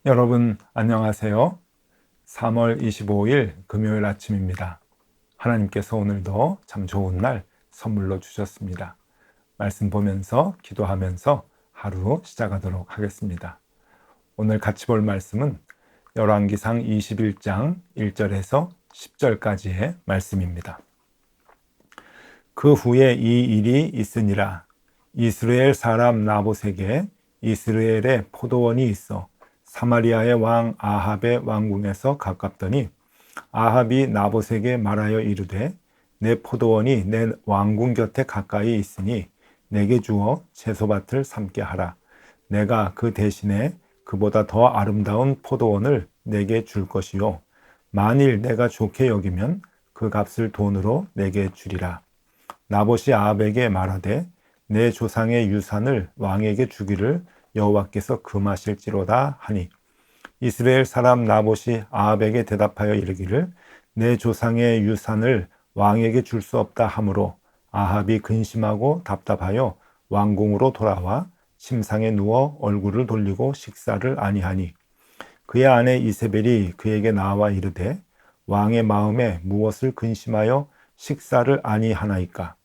여러분 안녕하세요. 3월 25일 금요일 아침입니다. 하나님께서 오늘도 참 좋은 날 선물로 주셨습니다. 말씀 보면서 기도하면서 하루 시작하도록 하겠습니다. 오늘 같이 볼 말씀은 열왕기상 21장 1절에서 10절까지의 말씀입니다. 그 후에 이 일이 있으니라. 이스라엘 사람 나봇에게 이스라엘에 포도원이 있어 사마리아의 왕 아합의 왕궁에서 가깝더니 아합이 나봇에게 말하여 이르되 내 포도원이 내 왕궁 곁에 가까이 있으니 내게 주어 채소밭을 삼게 하라. 내가 그 대신에 그보다 더 아름다운 포도원을 내게 줄 것이요 만일 내가 좋게 여기면 그 값을 돈으로 내게 주리라. 나봇이 아합에게 말하되 내 조상의 유산을 왕에게 주기를 여호와께서 금하실지로다 하니 이스라엘 사람 나봇이 아합에게 대답하여 이르기를 내 조상의 유산을 왕에게 줄 수 없다 하므로 아합이 근심하고 답답하여 왕궁으로 돌아와 침상에 누워 얼굴을 돌리고 식사를 아니하니 그의 아내 이세벨이 그에게 나와 이르되 왕의 마음에 무엇을 근심하여 식사를 아니하나이까.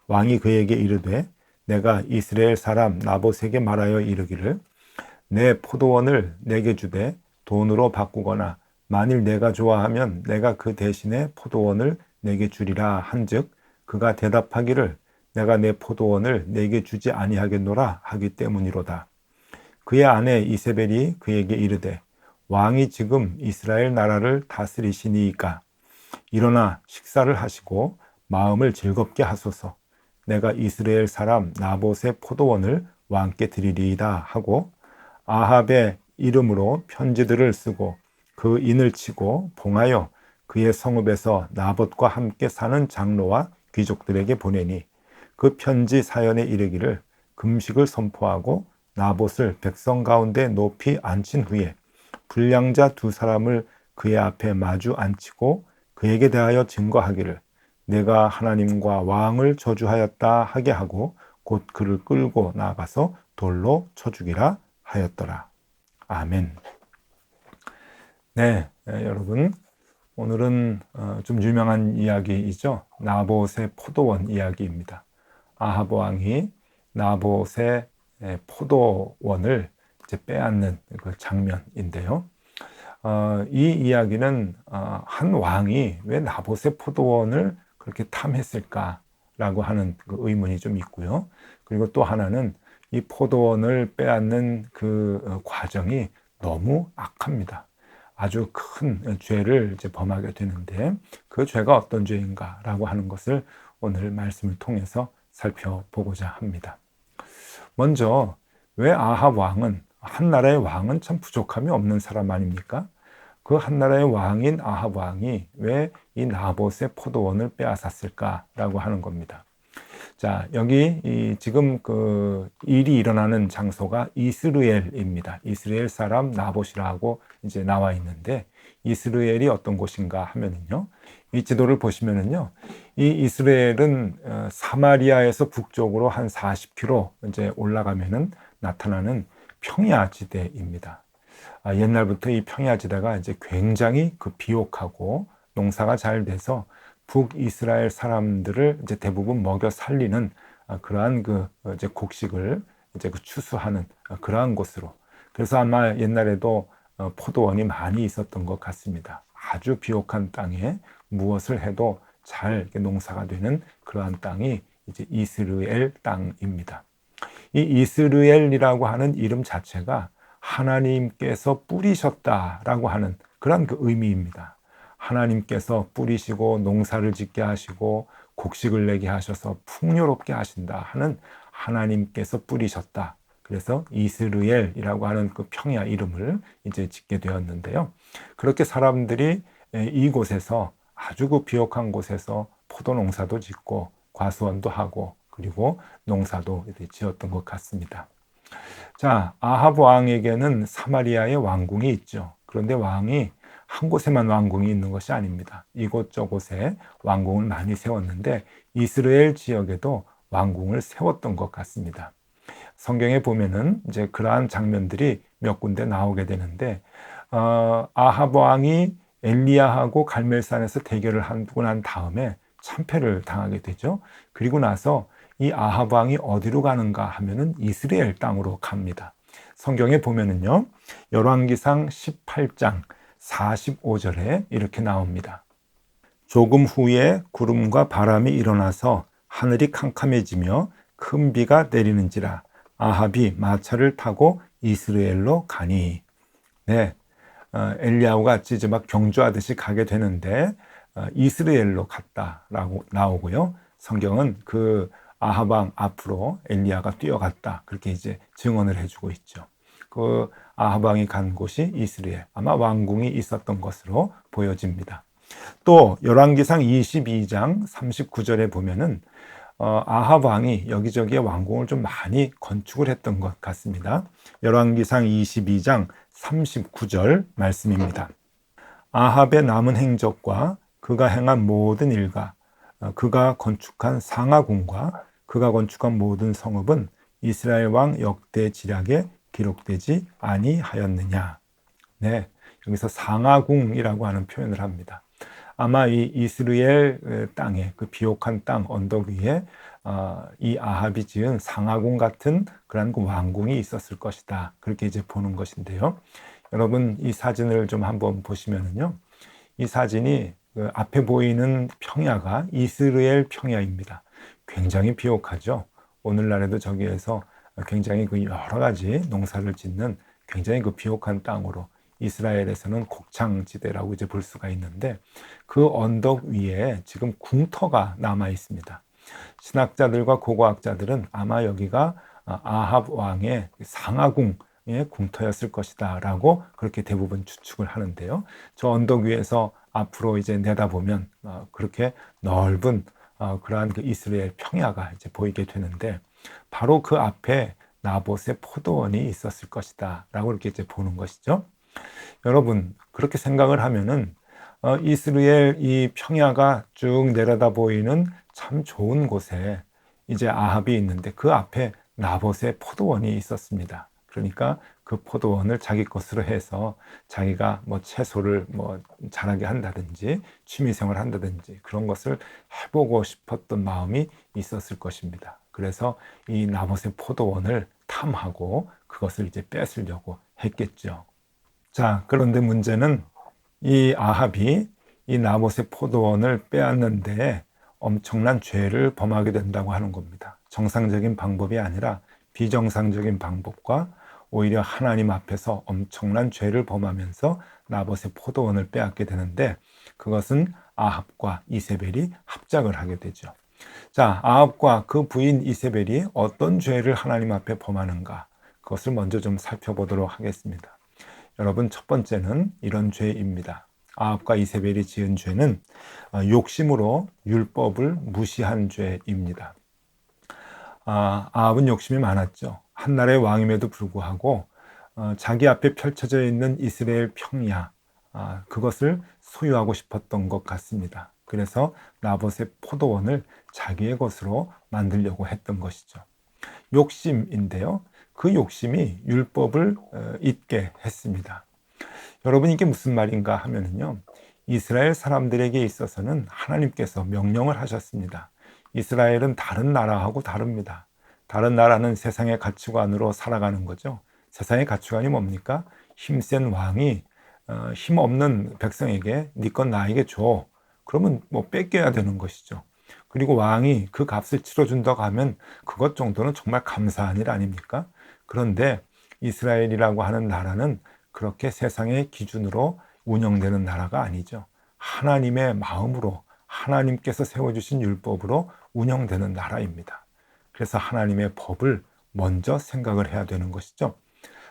왕이 그에게 이르되 내가 이스라엘 사람 나봇에게 말하여 이르기를 내 포도원을 내게 주되 돈으로 바꾸거나 만일 내가 좋아하면 내가 그 대신에 포도원을 내게 주리라 한즉 그가 대답하기를 내가 내 포도원을 내게 주지 아니하겠노라 하기 때문이로다. 그의 아내 이세벨이 그에게 이르되 왕이 지금 이스라엘 나라를 다스리시니이까 일어나 식사를 하시고 마음을 즐겁게 하소서. 내가 이스라엘 사람 나봇의 포도원을 왕께 드리리이다 하고 아합의 이름으로 편지들을 쓰고 그 인을 치고 봉하여 그의 성읍에서 나봇과 함께 사는 장로와 귀족들에게 보내니 그 편지 사연에 이르기를 금식을 선포하고 나봇을 백성 가운데 높이 앉힌 후에 불량자 두 사람을 그의 앞에 마주 앉히고 그에게 대하여 증거하기를 내가 하나님과 왕을 저주하였다 하게 하고 곧 그를 끌고 나가서 돌로 쳐 죽이라 하였더라. 아멘. 네, 여러분 오늘은 좀 유명한 이야기이죠. 나봇의 포도원 이야기입니다. 아합 왕이 나봇의 포도원을 이제 빼앗는 그 장면인데요. 이 이야기는 한 왕이 왜 나봇의 포도원을 그렇게 탐했을까라고 하는 그 의문이 좀 있고요. 그리고 또 하나는 이 포도원을 빼앗는 그 과정이 너무 악합니다. 아주 큰 죄를 이제 범하게 되는데 그 죄가 어떤 죄인가라고 하는 것을 오늘 말씀을 통해서 살펴보고자 합니다. 먼저 왜 아합 왕은 한 나라의 왕은 참 부족함이 없는 사람 아닙니까? 그 한 나라의 왕인 아합 왕이 왜 이 나봇의 포도원을 빼앗았을까라고 하는 겁니다. 자, 여기 지금 그 일이 일어나는 장소가 이스라엘입니다. 이스라엘 사람 나봇이라고 이제 나와 있는데 이스라엘이 어떤 곳인가 하면은요. 이 지도를 보시면은요. 이 이스라엘은 사마리아에서 북쪽으로 한 40km 이제 올라가면은 나타나는 평야지대입니다. 옛날부터 이 평야지대가 이제 굉장히 그 비옥하고 농사가 잘 돼서 북이스라엘 사람들을 이제 대부분 먹여 살리는 그러한 그 이제 곡식을 이제 그 추수하는 그러한 곳으로. 그래서 아마 옛날에도 포도원이 많이 있었던 것 같습니다. 아주 비옥한 땅에 무엇을 해도 잘 농사가 되는 그러한 땅이 이제 이스라엘 땅입니다. 이 이스라엘이라고 하는 이름 자체가 하나님께서 뿌리셨다라고 하는 그런 그 의미입니다. 하나님께서 뿌리시고 농사를 짓게 하시고 곡식을 내게 하셔서 풍요롭게 하신다 하는 하나님께서 뿌리셨다. 그래서 이스라엘이라고 하는 그 평야 이름을 이제 짓게 되었는데요. 그렇게 사람들이 이곳에서 아주 그 비옥한 곳에서 포도 농사도 짓고 과수원도 하고 그리고 농사도 지었던 것 같습니다. 자, 아합 왕에게는 사마리아의 왕궁이 있죠. 그런데 왕이 한 곳에만 왕궁이 있는 것이 아닙니다. 이곳저곳에 왕궁을 많이 세웠는데 이스라엘 지역에도 왕궁을 세웠던 것 같습니다. 성경에 보면은 이제 그러한 장면들이 몇 군데 나오게 되는데 아합 왕이 엘리야하고 갈멜산에서 대결을 하고 난 다음에 참패를 당하게 되죠. 그리고 나서 이 아합 왕이 어디로 가는가 하면은 이스라엘 땅으로 갑니다. 성경에 보면은요, 열왕기상 18장 45절에 이렇게 나옵니다. 조금 후에 구름과 바람이 일어나서 하늘이 캄캄해지며 큰 비가 내리는지라 아합이 마차를 타고 이스라엘로 가니. 네, 엘리야후가 이제 막 경주하듯이 가게 되는데 이스라엘로 갔다라고 나오고요. 성경은 그 아합 왕 앞으로 엘리야가 뛰어갔다 그렇게 이제 증언을 해주고 있죠. 그 아합 왕이 간 곳이 이스라엘, 아마 왕궁이 있었던 것으로 보여집니다. 또 열왕기상 22장 39절에 보면은 아합 왕이 여기저기에 왕궁을 좀 많이 건축을 했던 것 같습니다. 열왕기상 22장 39절 말씀입니다. 아합의 남은 행적과 그가 행한 모든 일과 그가 건축한 상하궁과 그가 건축한 모든 성읍은 이스라엘 왕 역대 지략에 기록되지 아니하였느냐. 네, 여기서 상하궁이라고 하는 표현을 합니다. 아마 이 이스라엘 땅에 그 비옥한 땅 언덕 위에 이 아합이 지은 상하궁 같은 그런 그 왕궁이 있었을 것이다. 그렇게 이제 보는 것인데요. 여러분 이 사진을 좀 한번 보시면은요. 이 사진이 그 앞에 보이는 평야가 이스라엘 평야입니다. 굉장히 비옥하죠. 오늘날에도 저기에서 굉장히 그 여러 가지 농사를 짓는 굉장히 그 비옥한 땅으로 이스라엘에서는 곡창지대라고 이제 볼 수가 있는데 그 언덕 위에 지금 궁터가 남아 있습니다. 신학자들과 고고학자들은 아마 여기가 아합 왕의 상하궁의 궁터였을 것이다 라고 그렇게 대부분 추측을 하는데요. 저 언덕 위에서 앞으로 이제 내다보면 그렇게 넓은 그러한 그 이스라엘 평야가 이제 보이게 되는데 바로 그 앞에 나봇의 포도원이 있었을 것이다 라고 이렇게 이제 보는 것이죠. 여러분 그렇게 생각을 하면은 이스라엘 이 평야가 쭉 내려다 보이는 참 좋은 곳에 이제 아합이 있는데 그 앞에 나봇의 포도원이 있었습니다. 그러니까 그 포도원을 자기 것으로 해서 자기가 뭐 채소를 뭐 자라게 한다든지 취미생활을 한다든지 그런 것을 해보고 싶었던 마음이 있었을 것입니다. 그래서 이 나봇의 포도원을 탐하고 그것을 이제 뺏으려고 했겠죠. 자, 그런데 문제는 이 아합이 이 나봇의 포도원을 빼앗는데 엄청난 죄를 범하게 된다고 하는 겁니다. 정상적인 방법이 아니라 비정상적인 방법과 오히려 하나님 앞에서 엄청난 죄를 범하면서 나봇의 포도원을 빼앗게 되는데 그것은 아합과 이세벨이 합작을 하게 되죠. 자, 아합과 그 부인 이세벨이 어떤 죄를 하나님 앞에 범하는가 그것을 먼저 좀 살펴보도록 하겠습니다. 여러분 첫 번째는 이런 죄입니다. 아합과 이세벨이 지은 죄는 욕심으로 율법을 무시한 죄입니다. 아합은 욕심이 많았죠. 한나라의 왕임에도 불구하고 자기 앞에 펼쳐져 있는 이스라엘 평야 그것을 소유하고 싶었던 것 같습니다. 그래서 나봇의 포도원을 자기의 것으로 만들려고 했던 것이죠. 욕심인데요. 그 욕심이 율법을 잊게 했습니다. 여러분 이게 무슨 말인가 하면요. 이스라엘 사람들에게 있어서는 하나님께서 명령을 하셨습니다. 이스라엘은 다른 나라하고 다릅니다. 다른 나라는 세상의 가치관으로 살아가는 거죠. 세상의 가치관이 뭡니까? 힘센 왕이 힘없는 백성에게 네 건 나에게 줘. 그러면 뭐 뺏겨야 되는 것이죠. 그리고 왕이 그 값을 치러준다고 하면 그것 정도는 정말 감사한 일 아닙니까? 그런데 이스라엘이라고 하는 나라는 그렇게 세상의 기준으로 운영되는 나라가 아니죠. 하나님의 마음으로 하나님께서 세워주신 율법으로 운영되는 나라입니다. 그래서 하나님의 법을 먼저 생각을 해야 되는 것이죠.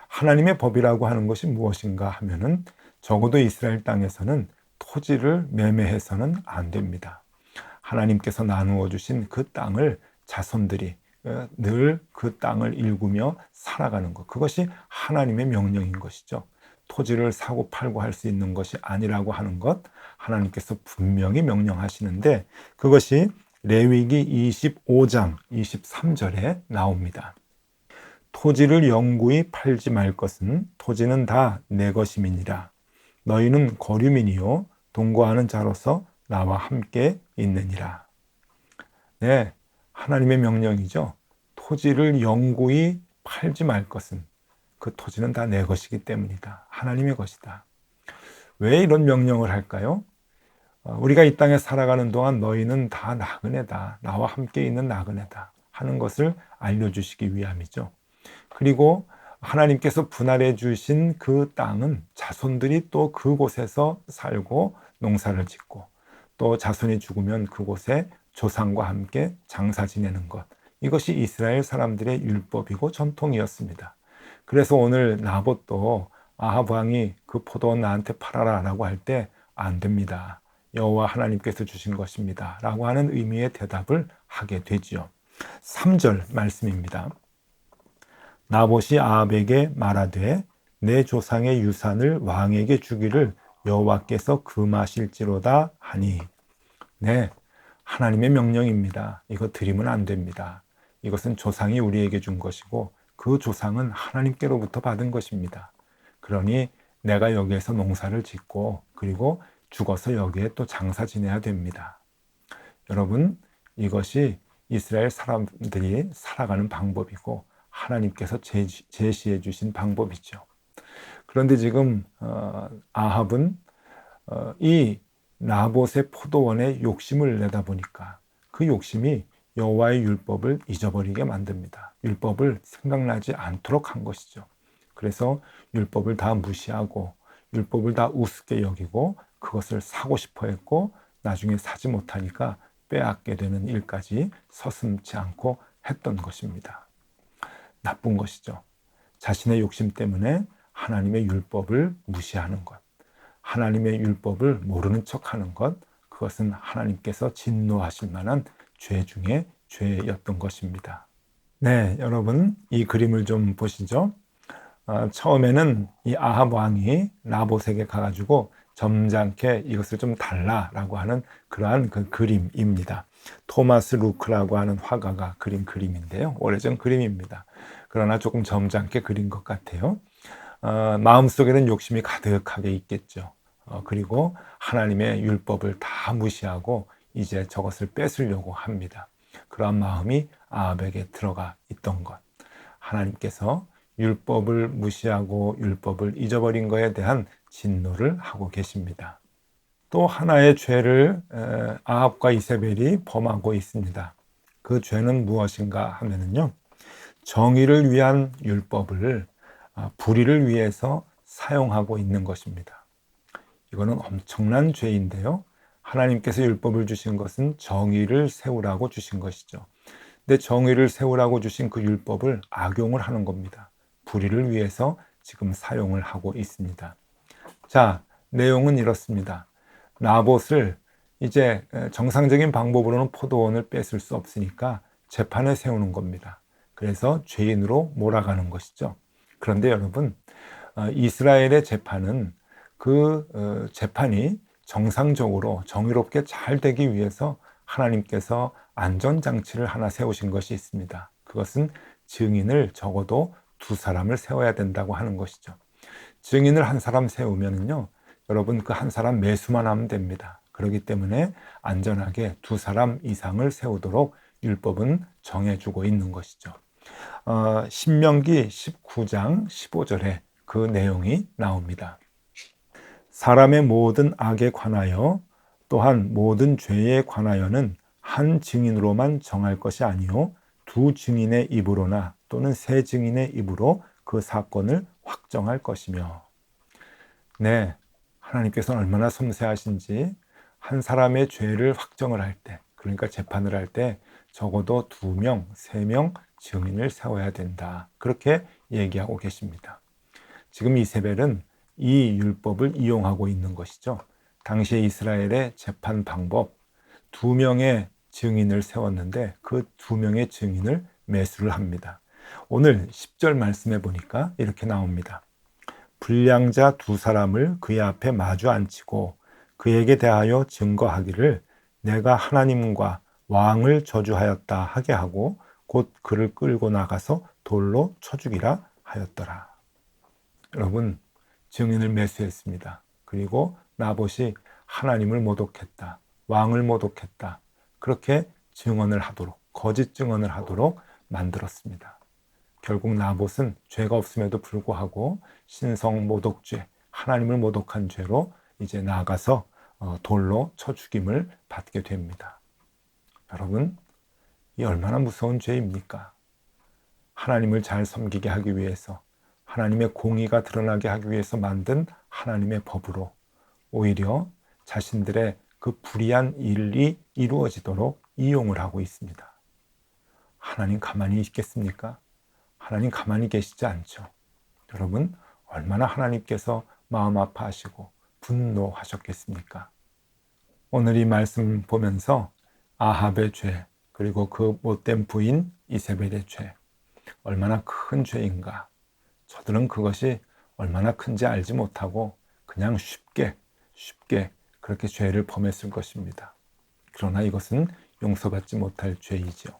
하나님의 법이라고 하는 것이 무엇인가 하면은 적어도 이스라엘 땅에서는 토지를 매매해서는 안 됩니다. 하나님께서 나누어 주신 그 땅을 자손들이 늘 그 땅을 일구며 살아가는 것. 그것이 하나님의 명령인 것이죠. 토지를 사고 팔고 할 수 있는 것이 아니라고 하는 것 하나님께서 분명히 명령하시는데 그것이 레위기 25장 23절에 나옵니다. 토지를 영구히 팔지 말 것은 토지는 다 내 것임이니라. 너희는 거류민이요 동거하는 자로서 나와 함께 있느니라. 네, 하나님의 명령이죠. 토지를 영구히 팔지 말 것은 그 토지는 다 내 것이기 때문이다. 하나님의 것이다. 왜 이런 명령을 할까요? 우리가 이 땅에 살아가는 동안 너희는 다 나그네다. 나와 함께 있는 나그네다. 하는 것을 알려주시기 위함이죠. 그리고 하나님께서 분할해 주신 그 땅은 자손들이 또 그곳에서 살고 농사를 짓고 또 자손이 죽으면 그곳에 조상과 함께 장사 지내는 것. 이것이 이스라엘 사람들의 율법이고 전통이었습니다. 그래서 오늘 나봇도 아합 왕이 그 포도원 나한테 팔아라 라고 할 때 안 됩니다. 여호와 하나님께서 주신 것입니다. 라고 하는 의미의 대답을 하게 되지요. 3절 말씀입니다. 나봇이 아합에게 말하되 내 조상의 유산을 왕에게 주기를 여호와께서 금하실지로다 하니. 네, 하나님의 명령입니다. 이거 드리면 안 됩니다. 이것은 조상이 우리에게 준 것이고 그 조상은 하나님께로부터 받은 것입니다. 그러니 내가 여기에서 농사를 짓고 그리고 죽어서 여기에 또 장사 지내야 됩니다. 여러분, 이것이 이스라엘 사람들이 살아가는 방법이고 하나님께서 제시해 주신 방법이죠. 그런데 지금 아합은 이 나봇의 포도원에 욕심을 내다 보니까 그 욕심이 여호와의 율법을 잊어버리게 만듭니다. 율법을 생각나지 않도록 한 것이죠. 그래서 율법을 다 무시하고 율법을 다 우습게 여기고 그것을 사고 싶어 했고 나중에 사지 못하니까 빼앗게 되는 일까지 서슴지 않고 했던 것입니다. 나쁜 것이죠. 자신의 욕심 때문에 하나님의 율법을 무시하는 것, 하나님의 율법을 모르는 척하는 것, 그것은 하나님께서 진노하실 만한 죄 중에 죄였던 것입니다. 네, 여러분 이 그림을 좀 보시죠. 처음에는 이 아합 왕이 나봇에게 가가지고 점잖게 이것을 좀 달라라고 하는 그러한 그 그림입니다. 토마스 루크라고 하는 화가가 그린 그림인데요. 오래전 그림입니다. 그러나 조금 점잖게 그린 것 같아요. 마음속에는 욕심이 가득하게 있겠죠. 그리고 하나님의 율법을 다 무시하고 이제 저것을 뺏으려고 합니다. 그러한 마음이 아합에게 들어가 있던 것. 하나님께서 율법을 무시하고 율법을 잊어버린 것에 대한 진노를 하고 계십니다. 또 하나의 죄를 아합과 이세벨이 범하고 있습니다. 그 죄는 무엇인가 하면요, 정의를 위한 율법을 불의를 위해서 사용하고 있는 것입니다. 이거는 엄청난 죄인데요. 하나님께서 율법을 주신 것은 정의를 세우라고 주신 것이죠. 근데 정의를 세우라고 주신 그 율법을 악용을 하는 겁니다. 불의를 위해서 지금 사용을 하고 있습니다. 자, 내용은 이렇습니다. 나봇을 이제 정상적인 방법으로는 포도원을 뺏을 수 없으니까 재판에 세우는 겁니다. 그래서 죄인으로 몰아가는 것이죠. 그런데 여러분, 이스라엘의 재판은 그 재판이 정상적으로 정의롭게 잘 되기 위해서 하나님께서 안전장치를 하나 세우신 것이 있습니다. 그것은 증인을 적어도 2사람을 세워야 된다고 하는 것이죠. 증인을 1사람 세우면은요, 여러분 그 1사람 매수만 하면 됩니다. 그렇기 때문에 안전하게 2사람 이상을 세우도록 율법은 정해주고 있는 것이죠. 신명기 19장 15절에 그 내용이 나옵니다. 사람의 모든 악에 관하여 또한 모든 죄에 관하여는 한 증인으로만 정할 것이 아니요 2 증인의 입으로나 또는 3 증인의 입으로 그 사건을 확정할 것이며. 네, 하나님께서는 얼마나 섬세하신지 한 사람의 죄를 확정을 할 때, 그러니까 재판을 할 때 적어도 2명, 3명 증인을 세워야 된다. 그렇게 얘기하고 계십니다. 지금 이세벨은 이 율법을 이용하고 있는 것이죠. 당시에 이스라엘의 재판 방법, 2명의 증인을 세웠는데 그 2명의 증인을 매수를 합니다. 오늘 10절 말씀해 보니까 이렇게 나옵니다. 불량자 두 사람을 그의 앞에 마주 앉히고 그에게 대하여 증거하기를 내가 하나님과 왕을 저주하였다 하게 하고 곧 그를 끌고 나가서 돌로 쳐 죽이라 하였더라. 여러분, 증인을 매수했습니다. 그리고 나봇이 하나님을 모독했다, 왕을 모독했다, 그렇게 증언을 하도록, 거짓 증언을 하도록 만들었습니다. 결국 나봇은 죄가 없음에도 불구하고 신성 모독죄, 하나님을 모독한 죄로 이제 나아가서 돌로 쳐 죽임을 받게 됩니다. 여러분, 이 얼마나 무서운 죄입니까? 하나님을 잘 섬기게 하기 위해서, 하나님의 공의가 드러나게 하기 위해서 만든 하나님의 법으로 오히려 자신들의 그 불의한 일이 이루어지도록 이용을 하고 있습니다. 하나님 가만히 있겠습니까? 하나님 가만히 계시지 않죠. 여러분, 얼마나 하나님께서 마음 아파하시고 분노하셨겠습니까? 오늘 이 말씀을 보면서 아합의 죄, 그리고 그 못된 부인 이세벨의 죄, 얼마나 큰 죄인가. 저들은 그것이 얼마나 큰지 알지 못하고 그냥 쉽게 그렇게 죄를 범했을 것입니다. 그러나 이것은 용서받지 못할 죄이죠.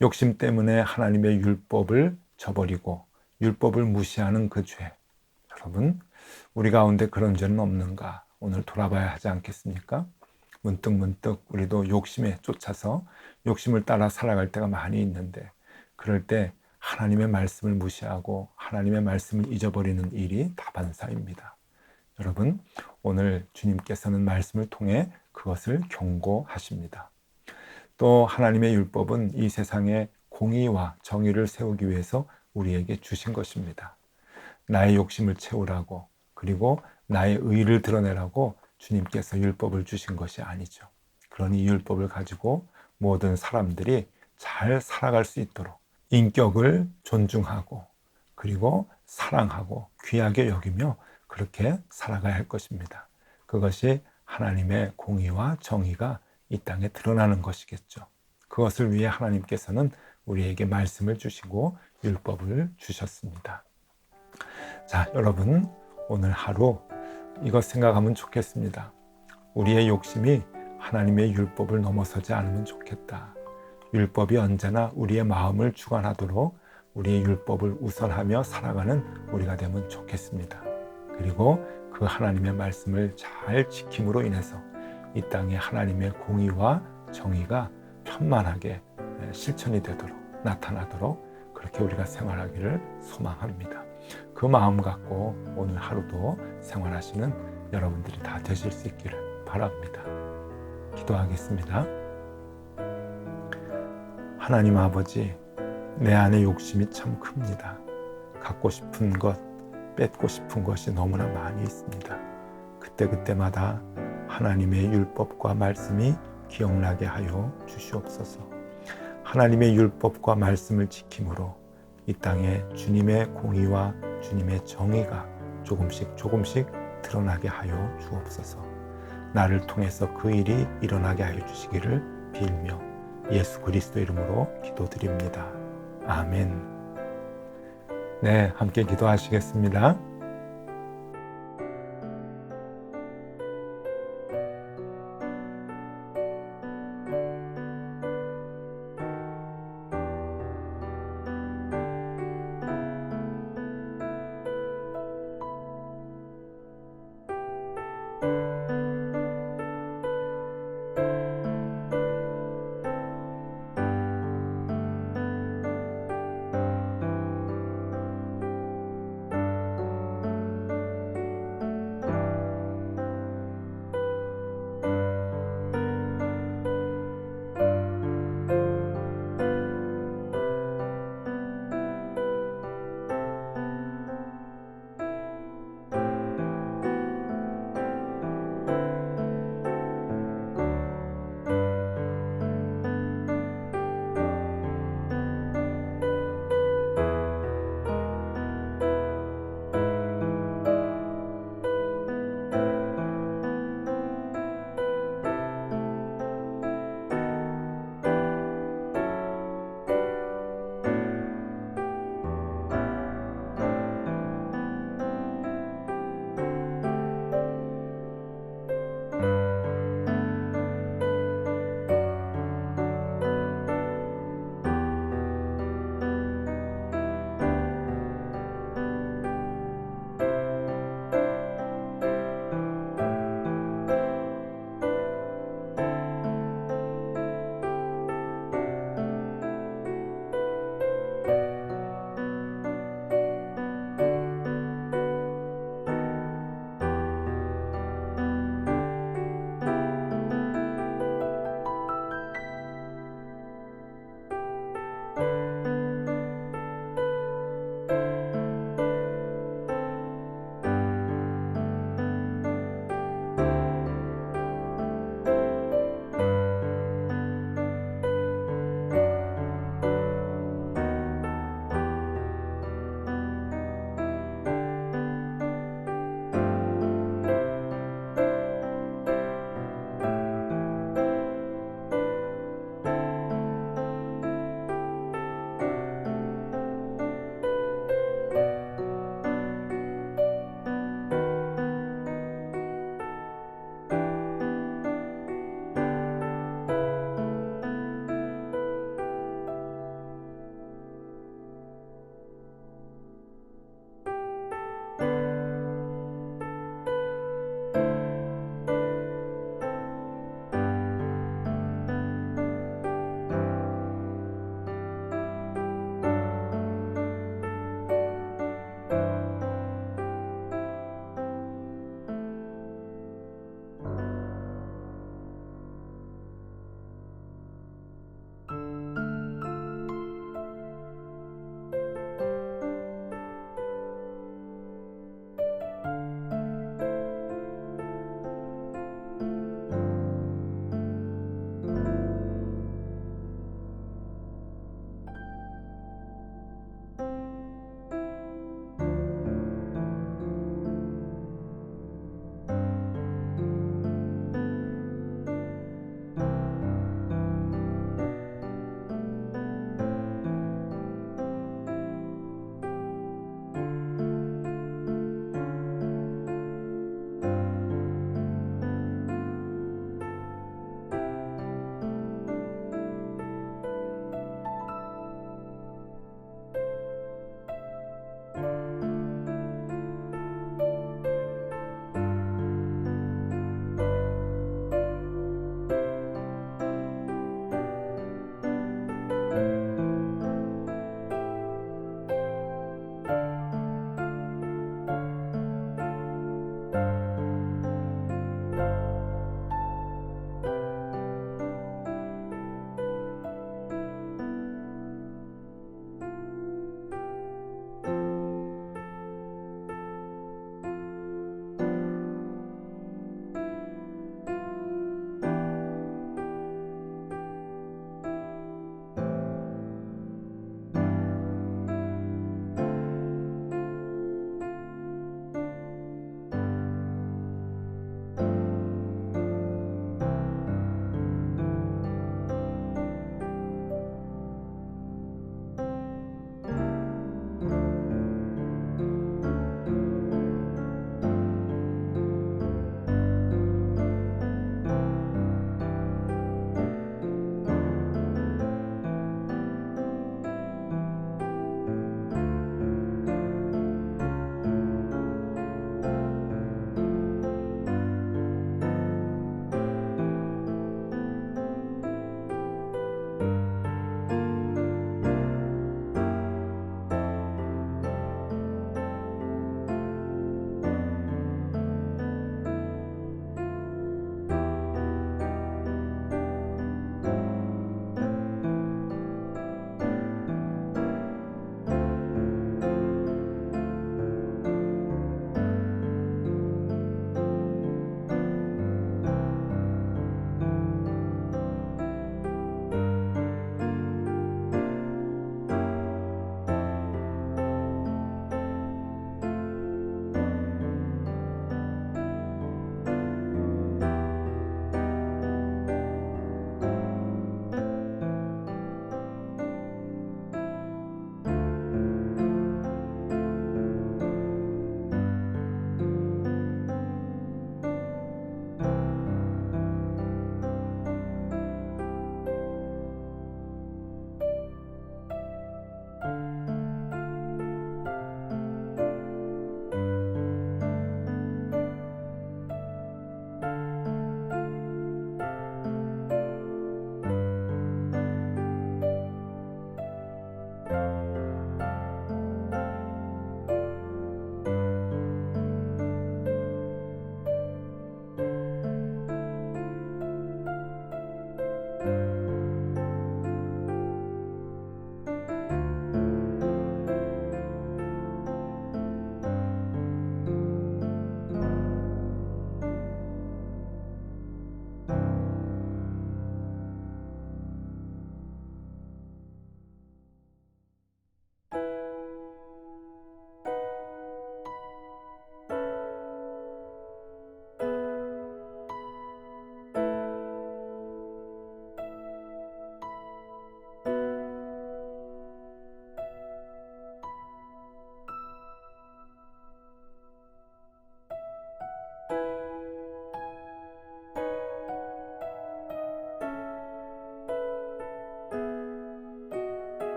욕심 때문에 하나님의 율법을 저버리고 율법을 무시하는 그 죄. 여러분, 우리 가운데 그런 죄는 없는가? 오늘 돌아봐야 하지 않겠습니까? 문득 우리도 욕심에 쫓아서 욕심을 따라 살아갈 때가 많이 있는데, 그럴 때 하나님의 말씀을 무시하고 하나님의 말씀을 잊어버리는 일이 다반사입니다. 여러분, 오늘 주님께서는 말씀을 통해 그것을 경고하십니다. 또 하나님의 율법은 이 세상에 공의와 정의를 세우기 위해서 우리에게 주신 것입니다. 나의 욕심을 채우라고, 그리고 나의 의를 드러내라고 주님께서 율법을 주신 것이 아니죠. 그러니 이 율법을 가지고 모든 사람들이 잘 살아갈 수 있도록 인격을 존중하고, 그리고 사랑하고 귀하게 여기며 그렇게 살아가야 할 것입니다. 그것이 하나님의 공의와 정의가 이 땅에 드러나는 것이겠죠. 그것을 위해 하나님께서는 우리에게 말씀을 주시고 율법을 주셨습니다. 자, 여러분, 오늘 하루 이것 생각하면 좋겠습니다. 우리의 욕심이 하나님의 율법을 넘어서지 않으면 좋겠다. 율법이 언제나 우리의 마음을 주관하도록 우리의 율법을 우선하며 살아가는 우리가 되면 좋겠습니다. 그리고 그 하나님의 말씀을 잘 지킴으로 인해서 이 땅에 하나님의 공의와 정의가 편만하게 실천이 되도록, 나타나도록 그렇게 우리가 생활하기를 소망합니다. 그 마음 갖고 오늘 하루도 생활하시는 여러분들이 다 되실 수 있기를 바랍니다. 기도하겠습니다. 하나님 아버지, 내 안에 욕심이 참 큽니다. 갖고 싶은 것, 뺏고 싶은 것이 너무나 많이 있습니다. 그때마다 하나님의 율법과 말씀이 기억나게 하여 주시옵소서. 하나님의 율법과 말씀을 지킴으로 이 땅에 주님의 공의와 주님의 정의가 조금씩 드러나게 하여 주옵소서. 나를 통해서 그 일이 일어나게 하여 주시기를 빌며 예수 그리스도 이름으로 기도드립니다. 아멘. 네, 함께 기도하시겠습니다.